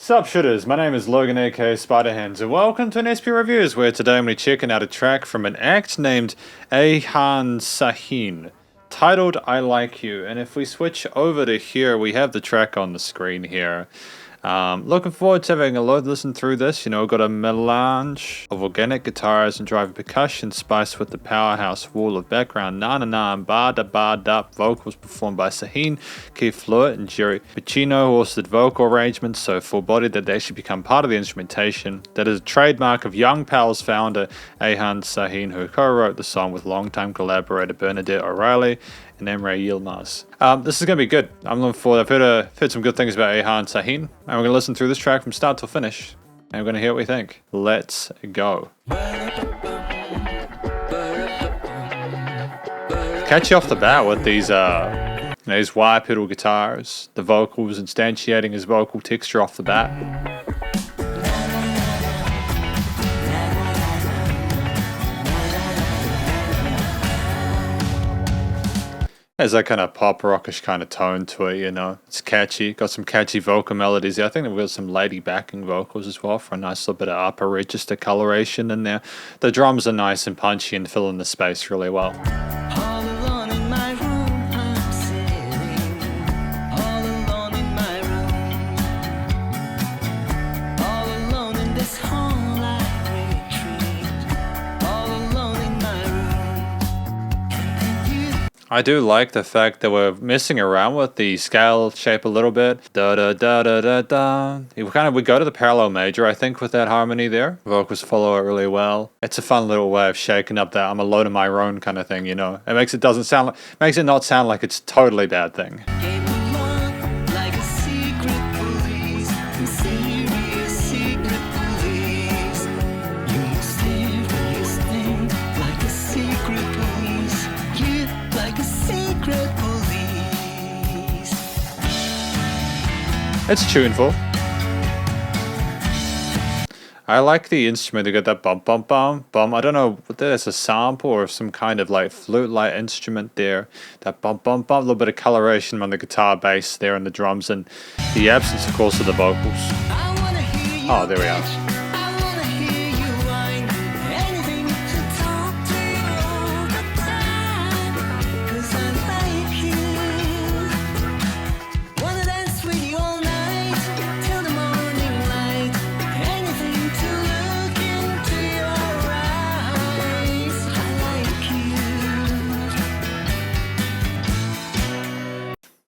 Sup shooters, my name is Logan aka Spiderhands and welcome to an SP Reviews, where today I'm going to be checking out a track from an act named You-Ayhan Sahin, titled I Like You. And if we switch over to here, we have the track on the screen here. Looking forward to having a listen through this. You know, got a melange of organic guitars and driving percussion spiced with the powerhouse wall of background na-na-na and ba-da-ba-da vocals performed by Sahin, Keith Lewitt and Jerry Piccino, who also did vocal arrangements so full-bodied that they actually become part of the instrumentation. That is a trademark of Young Pal's founder You-Ayhan Sahin, who co-wrote the song with longtime collaborator Bernadette O'Reilly and Emre Yilmaz. This is going to be good. I'm looking forward. I've heard some good things about You-Ayhan Sahin, and we're going to listen through this track from start till finish, and we're going to hear what we think. Let's go. Catch you off the bat with these wire pedal guitars, the vocals instantiating his vocal texture off the bat. There's that kind of pop rockish kind of tone to it, you know. It's catchy, got some catchy vocal melodies there. I think we've got some lady backing vocals as well for a nice little bit of upper register coloration in there. The drums are nice and punchy and fill in the space really well. I do like the fact that we're messing around with the scale shape a little bit. Da da da da da da. We go to the parallel major, I think, with that harmony there. Vocals follow it really well. It's a fun little way of shaking up that I'm alone in my own kind of thing, you know. It makes it not sound like it's a totally bad thing. It's tuneful. I like the instrument. They got that bum bum bum bum. I don't know what that is, a sample or some kind of like flute-like instrument there. That bum bum bum. A little bit of coloration on the guitar bass there and the drums, and the absence, of course, of the vocals. Oh, there we are.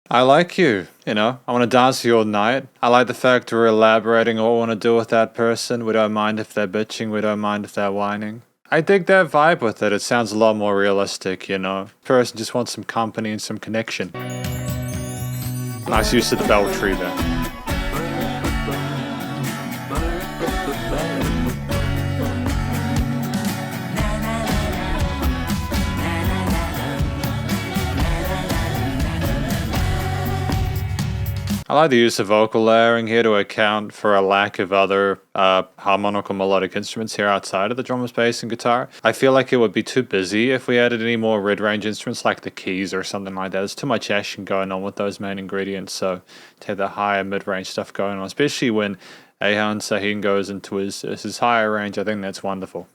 I like you, you know, I want to dance with you all night. I like the fact we're elaborating what we want to do with that person. We don't mind if they're bitching, we don't mind if they're whining. I dig that vibe with it. It sounds a lot more realistic, you know. The person just wants some company and some connection. Nice use of the bell tree there. I like the use of vocal layering here to account for a lack of other harmonical melodic instruments here outside of the drums, bass, and guitar. I feel like it would be too busy if we added any more mid-range instruments like the keys or something like that. There's too much action going on with those main ingredients, so to have the higher mid-range stuff going on, especially when You-Ayhan Sahin goes into his higher range, I think that's wonderful.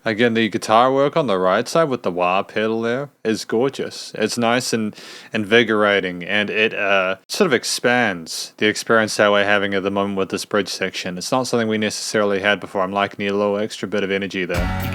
Again, the guitar work on the right side with the wah pedal there is gorgeous. It's nice and invigorating, and it sort of expands the experience that we're having at the moment with this bridge section. It's not something we necessarily had before. I'm liking a little extra bit of energy there.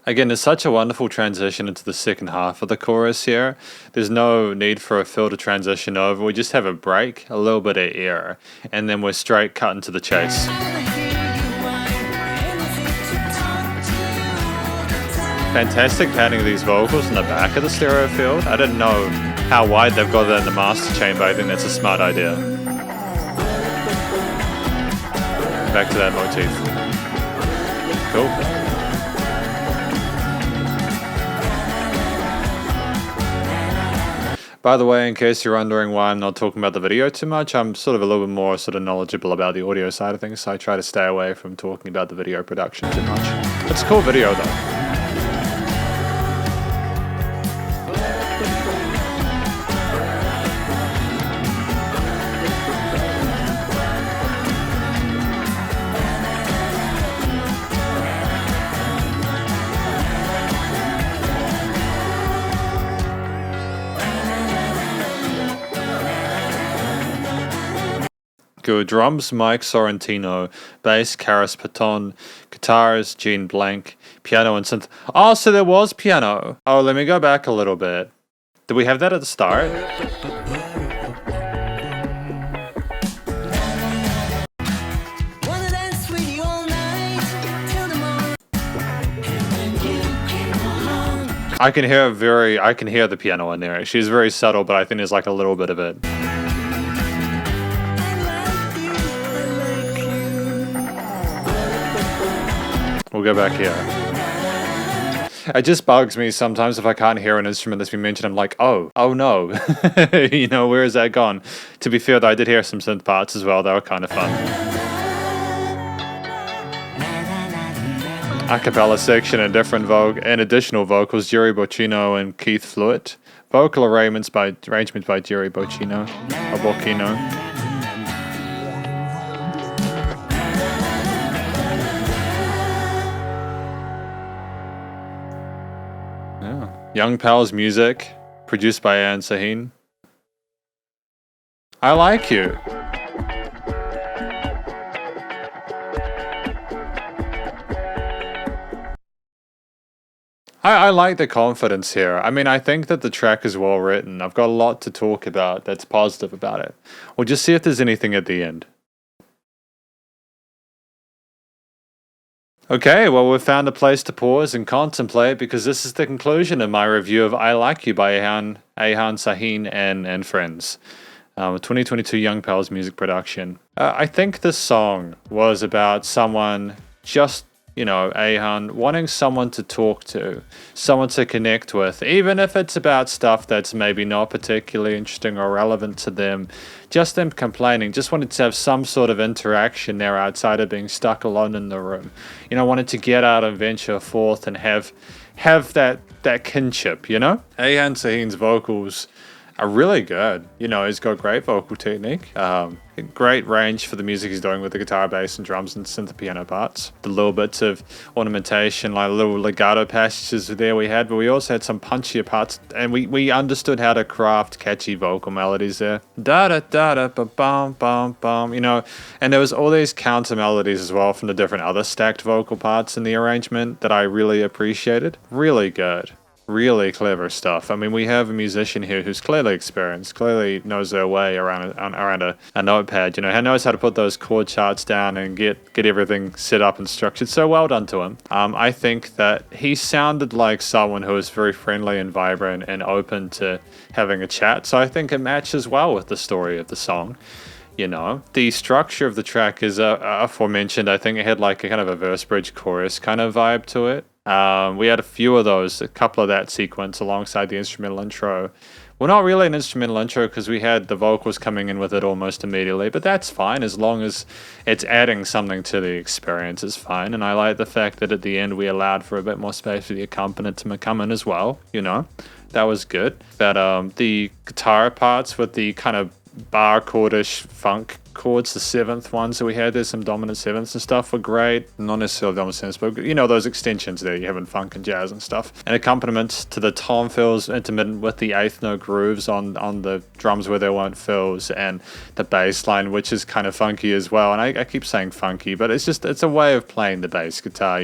Again, it's such a wonderful transition into the second half of the chorus here. There's no need for a fill to transition over. We just have a break, a little bit of air, and then we're straight cut into the chase. Fantastic padding of these vocals in the back of the stereo field. I didn't know how wide they've got that in the master chamber. I think that's a smart idea. Back to that motif. Cool. By the way, in case you're wondering why I'm not talking about the video too much, I'm sort of a little bit more sort of knowledgeable about the audio side of things, so I try to stay away from talking about the video production too much. It's a cool video though. Good. Drums, Mike Sorrentino. Bass, Karis Patton. Guitars, Gene Blank. Piano and synth. Oh, so there was piano. Oh, let me go back a little bit. Did we have that at the start? I can hear the piano in there. She's very subtle, but I think there's like a little bit of it. We'll go back here. It just bugs me sometimes if I can't hear an instrument that's been mentioned. I'm like, oh no. You know, where is that gone? To be fair though, I did hear some synth parts as well. They were kind of fun. A cappella section and additional vocals, Jerry Bocchino and Keith Fluitt. Vocal arrangements by Jerry Bocchino or Bocchino. Young Pal's music, produced by Sahin. I Like You. I like the confidence here. I mean, I think that the track is well written. I've got a lot to talk about that's positive about it. We'll just see if there's anything at the end. Okay, well, we've found a place to pause and contemplate because this is the conclusion of my review of I Like You by You-Ayhan, Sahin, and friends. 2022 Young Pal's music production. I think this song was about someone just, You-Ayhan wanting someone to talk to, someone to connect with, even if it's about stuff that's maybe not particularly interesting or relevant to them. Just them complaining, just wanted to have some sort of interaction there outside of being stuck alone in the room. Wanted to get out and venture forth and have that kinship, You-Ayhan Sahin's vocals are really good. He's got great vocal technique. Great range for the music he's doing with the guitar, bass, and drums and synth piano parts. The little bits of ornamentation, like little legato passages there we had, but we also had some punchier parts, and we understood how to craft catchy vocal melodies there. Da da da da ba bum bum bum, and there was all these counter melodies as well from the different other stacked vocal parts in the arrangement that I really appreciated. Really good. Really clever stuff. I mean, we have a musician here who's clearly experienced, clearly knows their way around a notepad, who knows how to put those chord charts down and get everything set up and structured. So well done to him. I think that he sounded like someone who was very friendly and vibrant and open to having a chat. So I think it matches well with the story of the song. The structure of the track is aforementioned. I think it had like a kind of a verse bridge chorus kind of vibe to it. We had a few of those, a couple of that sequence alongside the instrumental intro. Well, not really an instrumental intro because we had the vocals coming in with it almost immediately, but that's fine as long as it's adding something to the experience. It's fine. And I like the fact that at the end we allowed for a bit more space for the accompaniment to come in as well. That was good. But the guitar parts with the kind of bar chordish funk chords, the seventh ones that we had, there's some dominant sevenths and stuff were great. Not necessarily dominant sevenths, but those extensions there you have in funk and jazz and stuff. And accompaniments to the tom fills intermittent with the eighth note grooves on the drums where there weren't fills, and the bass line, which is kind of funky as well. And I keep saying funky, but it's a way of playing the bass guitar,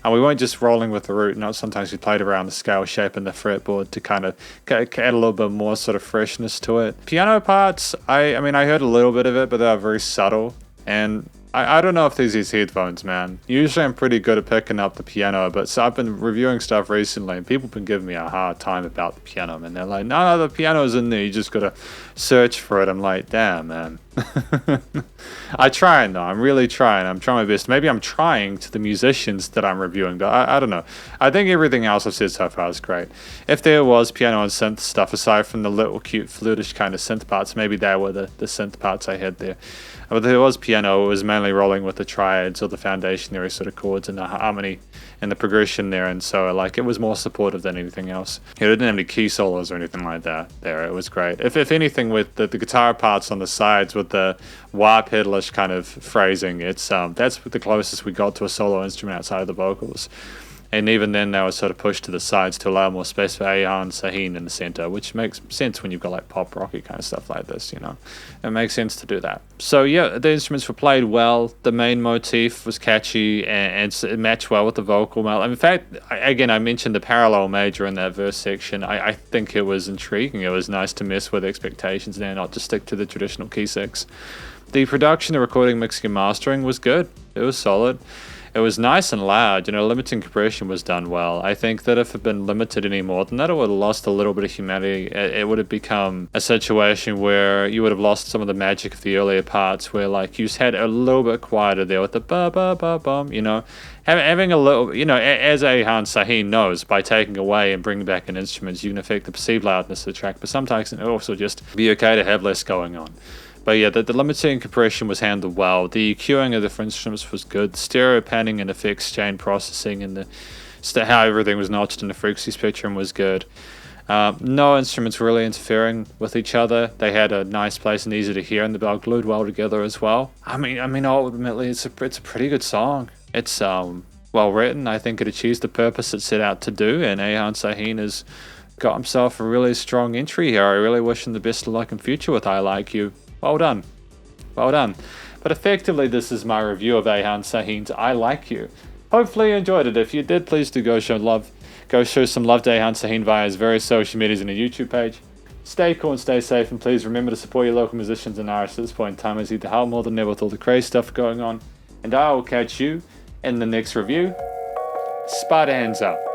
And we weren't just rolling with the root. You know, sometimes we played around the scale shape and the fretboard to kind of add a little bit more sort of freshness to it. Piano parts, I mean, I heard a little bit of it, but they were very subtle. And I don't know if there's these headphones, man. Usually I'm pretty good at picking up the piano, but so I've been reviewing stuff recently, and people have been giving me a hard time about the piano, man. They're like, no, the piano's in there. You just gotta search for it. I'm like, damn, man. I trying though. I'm really trying. I'm trying my best. Maybe I'm trying to the musicians that I'm reviewing, but I don't know. I think everything else I've said so far is great. If there was piano and synth stuff aside from the little cute flutish kind of synth parts, maybe they were the synth parts I had there. But there was piano, it was mainly rolling with the triads or the foundationary sort of chords and the harmony and the progression there, and so like it was more supportive than anything else. It didn't have any key solos or anything like that there. It was great. If anything, with the guitar parts on the sides with the wah pedalish kind of phrasing, it's that's the closest we got to a solo instrument outside of the vocals. And even then, they were sort of pushed to the sides to allow more space for You-Ayhan, Sahin in the center, which makes sense when you've got like pop rocky kind of stuff like this, you know. It makes sense to do that. So yeah, the instruments were played well. The main motif was catchy and it matched well with the vocal. In fact, again, I mentioned the parallel major in that verse section. I think it was intriguing. It was nice to mess with expectations there, not just stick to the traditional key six. The production, the recording, mixing, and mastering was good. It was solid. It was nice and loud, you know, limiting compression was done well. I think that if it had been limited any more than that, it would have lost a little bit of humanity. It would have become a situation where you would have lost some of the magic of the earlier parts where, like, you just had a little bit quieter there with the ba-ba-ba-bum, you know. Having a little, you know, as You-Ayhan Sahin knows, by taking away and bringing back an instrument, you can affect the perceived loudness of the track, but sometimes it also just be okay to have less going on. But yeah, the limiting compression was handled well. The EQing of the different instruments was good. Stereo panning and effects chain processing and how everything was notched in the frequency spectrum was good. No instruments really interfering with each other. They had a nice place and easy to hear, and they all glued well together as well. I mean, ultimately, it's a pretty good song. It's well written. I think it achieves the purpose it set out to do, and You-Ayhan Sahin has got himself a really strong entry here. I really wish him the best of luck in future with I Like You. Well done. Well done. But effectively, this is my review of You-Ayhan Sahin's I Like You. Hopefully you enjoyed it. If you did, please do go show some love to You-Ayhan Sahin via his various social medias and a YouTube page. Stay cool and stay safe, and please remember to support your local musicians and artists at this point in time, as either help more than ever with all the crazy stuff going on. And I will catch you in the next review. Spiderhands up.